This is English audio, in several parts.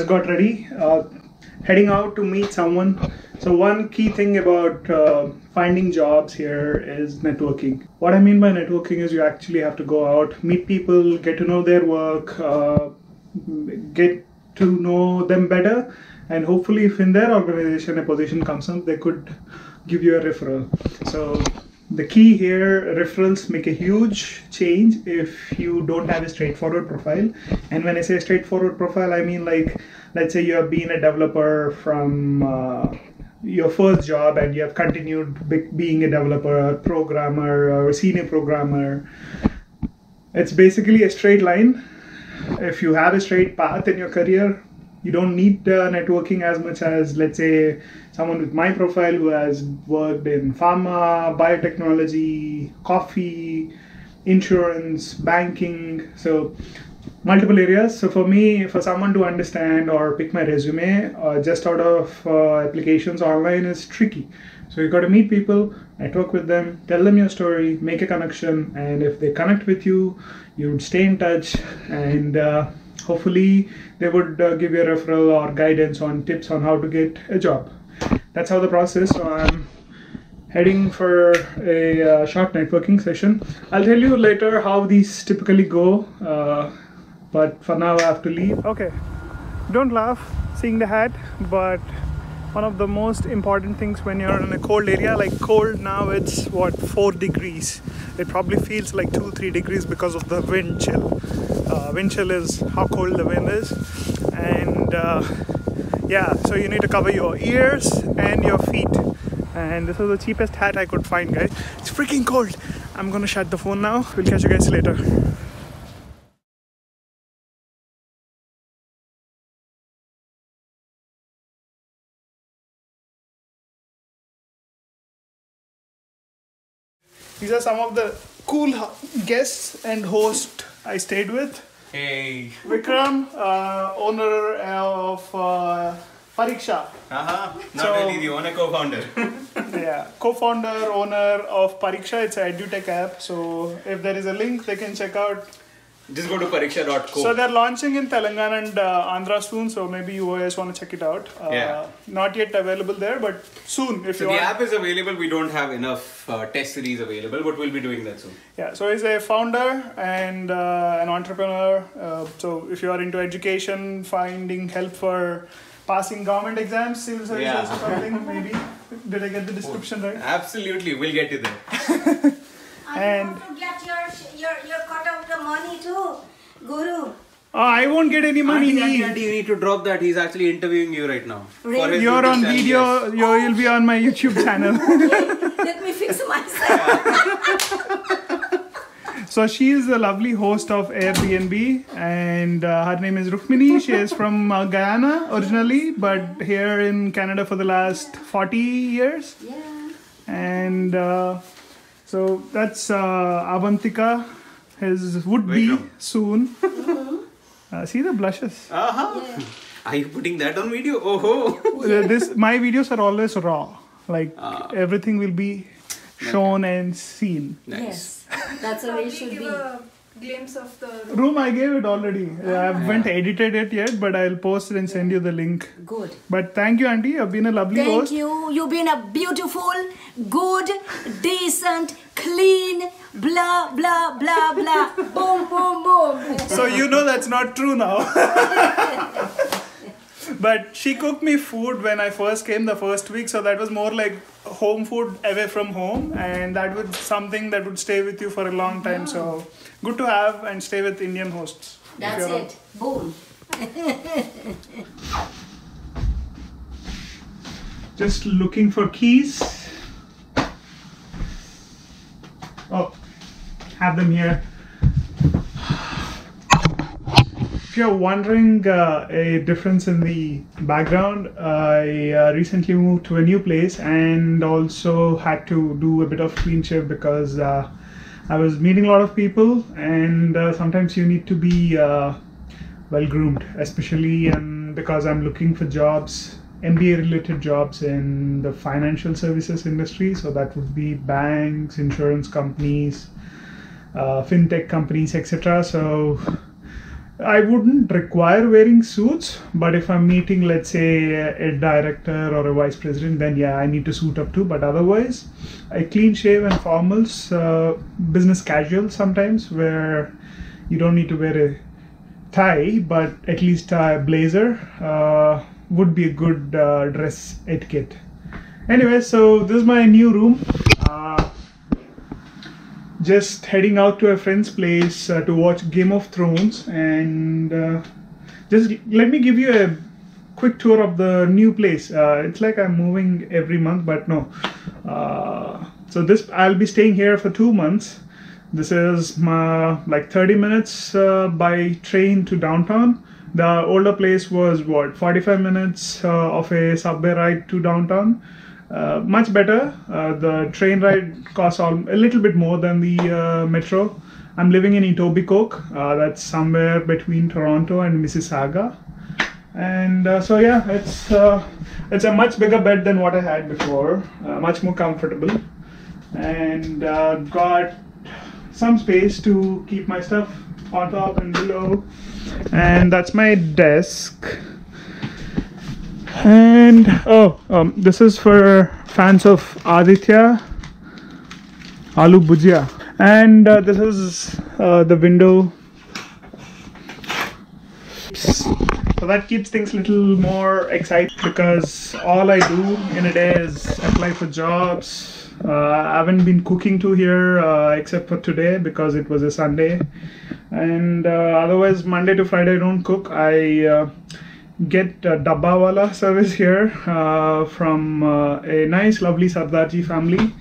just got ready, heading out to meet someone. So one key thing about finding jobs here is networking. What I mean by networking is you actually have to go out, meet people, get to know their work, get to know them better, and hopefully if in their organization a position comes up, they could give you a referral. So the key here, referrals make a huge change if you don't have a straightforward profile. And when I say straightforward profile, I mean like, let's say you have been a developer from your first job and you have continued being a developer, a programmer, or a senior programmer. It's basically a straight line. If you have a straight path in your career, you don't need networking as much as, let's say, someone with my profile who has worked in pharma, biotechnology, coffee, insurance, banking, so multiple areas. So for me, for someone to understand or pick my resume just out of applications online is tricky. So you got to meet people, network with them, tell them your story, make a connection, and if they connect with you, you would stay in touch, and hopefully they would give you a referral or guidance on tips on how to get a job. That's how the process. So I'm heading for a short networking session. I'll tell you later how these typically go, but for now I have to leave. Okay, don't laugh seeing the hat, but one of the most important things when you're in a cold area, like cold now, it's what, 4 degrees. It probably feels like 2-3 degrees because of the wind chill. Wind chill is how cold the wind is, and yeah, so you need to cover your ears and your feet. And this is the cheapest hat I could find, guys. It's freaking cold. I'm gonna shut the phone now. We'll catch you guys later. These are some of the cool guests and hosts I stayed with. Hey. Vikram, owner of Pariksha. Not really the owner, co-founder. Yeah, co-founder, owner of Pariksha. It's an edutech app. So if there is a link, they can check out. Just go to pariksha.co. So they're launching in Telangana and Andhra soon. So maybe you guys want to check it out. Yeah. Not yet available there, but soon. If so the app is available. We don't have enough test series available, but we'll be doing that soon. Yeah. So he's a founder and an entrepreneur. So if you are into education, finding help for passing government exams, civil services or something, maybe. Did I get the description right? Absolutely. We'll get you there. And don't get your cut of the money too, Guru. I won't get any money. Auntie, you need to drop that. He's actually interviewing you right now. Really? You're on video. Yes. You'll be on my YouTube channel. Let me fix myself. So she is a lovely host of Airbnb, and her name is Rukmini. She is from Guyana originally, but here in Canada for the last 40 years. Yeah. And so that's Avantika, his would-be soon. See the blushes. Yeah. Are you putting that on video? Oh. My videos are always raw. Like everything will be shown and seen. Nice. Yes, that's the way it should be. A glimpse of the Room I gave it already. I haven't edited it yet, but I'll post it and send you the link. Good. But thank you, Auntie. You've been a lovely host. Thank you. You've been a beautiful, good, decent, clean, blah, blah, blah, blah. Boom, boom, boom. So you know that's not true now. But she cooked me food when I first came the first week, so that was more like home food away from home, and that was something that would stay with you for a long time. So good to have and stay with Indian hosts. That's it. Boom. Just looking for keys. Oh, have them here. If you're wondering a difference in the background, I recently moved to a new place and also had to do a bit of clean shave because I was meeting a lot of people, and sometimes you need to be well groomed, especially because I'm looking for jobs, MBA related jobs in the financial services industry. So that would be banks, insurance companies, fintech companies, etc. So I wouldn't require wearing suits, but if I'm meeting, let's say, a director or a vice president, then yeah, I need to suit up too. But otherwise, I clean shave and formals, business casual sometimes, where you don't need to wear a tie, but at least a blazer would be a good dress etiquette. Anyway, so this is my new room. Just heading out to a friend's place to watch Game of Thrones, and just let me give you a quick tour of the new place. It's like I'm moving every month, but no. So this, I'll be staying here for 2 months. This is like 30 minutes by train to downtown. The older place was what, 45 minutes of a subway ride to downtown. Much better. The train ride costs a little bit more than the metro. I'm living in Etobicoke. That's somewhere between Toronto and Mississauga. And so yeah, it's a much bigger bed than what I had before. Much more comfortable, and got some space to keep my stuff on top and below. And that's my desk. And this is for fans of Aditya Aloo Bhujia. And this is the window. So that keeps things a little more exciting, because all I do in a day is apply for jobs. I haven't been cooking to here except for today because it was a Sunday. And otherwise, Monday to Friday I don't cook. I get Dabbawala service here from a nice lovely Sardarji family.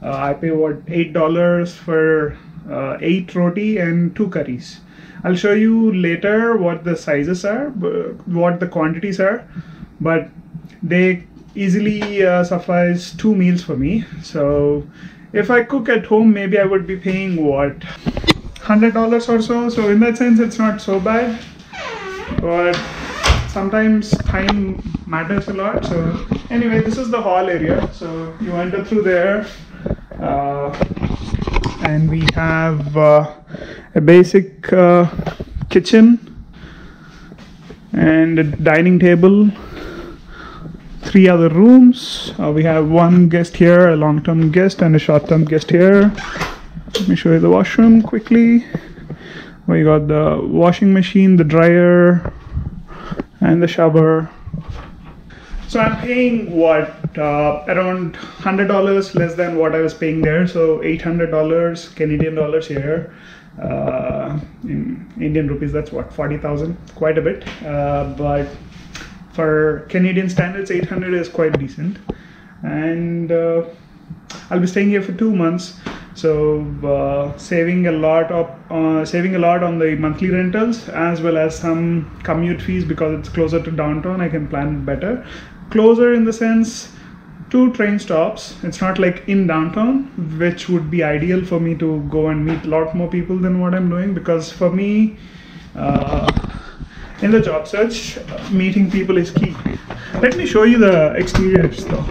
I pay what, $8 for 8 roti and 2 curries. I'll show you later what the sizes are, what the quantities are, but they easily suffice 2 meals for me. So if I cook at home, maybe I would be paying what, $100 or so. So in that sense, it's not so bad, but sometimes time matters a lot. So anyway, this is the hall area. So you enter through there, and we have a basic kitchen and a dining table, 3 other rooms. We have 1 guest here, a long-term guest, and a short-term guest here. Let me show you the washroom quickly. We got the washing machine, the dryer, and the shower. So I'm paying what, around $100 less than what I was paying there. So $800 Canadian dollars here. In Indian rupees, that's what, 40,000, quite a bit. But for Canadian standards, 800 is quite decent. And I'll be staying here for 2 months. So saving a lot on the monthly rentals, as well as some commute fees, because it's closer to downtown. I can plan it better. Closer in the sense, 2 train stops. It's not like in downtown, which would be ideal for me to go and meet a lot more people than what I'm doing, because for me, in the job search, meeting people is key. Let me show you the exteriors though.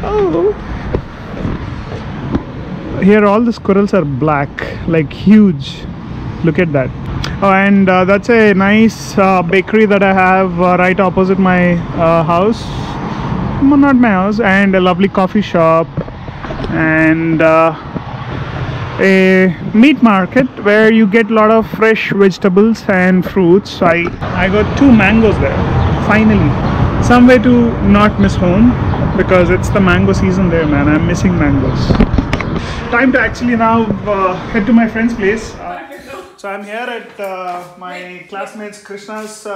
Oh, here all the squirrels are black, like huge. Look at that. Oh, and that's a nice bakery that I have right opposite my house. Well, not my house. And a lovely coffee shop, and a meat market where you get a lot of fresh vegetables and fruits. So I got 2 mangoes there, finally. Some way to not miss home, because it's the mango season there, man. I'm missing mangoes. Time to actually now head to my friend's place. So I'm here at my classmates Krishna's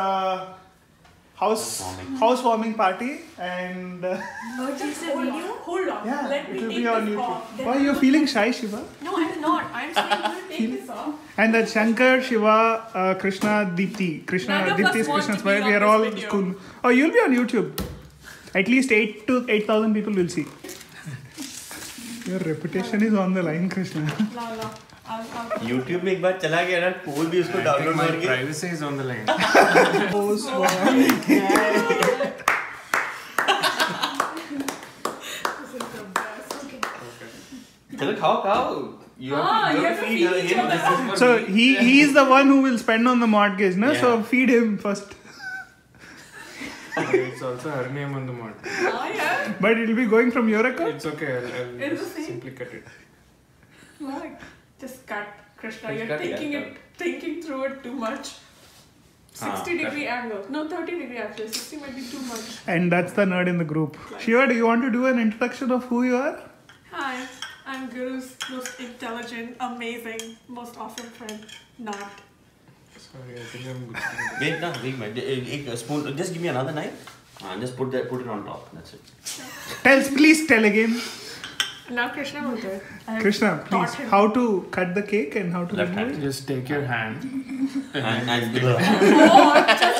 housewarming party, and Oh, geez, a video? Hold on. yeah, Let me it will take be on this YouTube. off. Why are you feeling shy, Shiva? No, I'm not. I'm saying I'm going to take this off. And that Shankar, Shiva, Krishna, Deepthi. None of Deepthi us is want Krishna's to be wife. We on are all this video. cool. Oh, you'll be on YouTube. At least 8,000 people will see. Your reputation is on the line, Krishna. No. I'll YouTube में एक बार चला गया ना, कोई भी उसको download My करके privacy is on the line. चलो खाओ You have to feed each him. other. So he is the one who will spend on the mortgage, no? Yeah. So feed him first. It's also her name on the mod. Oh, yeah. But it'll be going from your account. It's okay. I'll It's the just same. simply cut it. Like, just cut, Krishna. Just You're cut, yeah, thinking through it too much. 60-degree angle. No, 30-degree actually. 60 might be too much. And that's the nerd in the group. Shiva, do you want to do an introduction of who you are? Hi, I'm Guru's most intelligent, amazing, most awesome friend. Not. Sorry, I think I'm good. Wait, a spoon. Just give me another knife. And just put it on top. That's it. Please tell again. Now Krishna will do it. I have Krishna, taught please. him. How to cut the cake and how to Left remove hand. it? Just take your hand. And Oh, just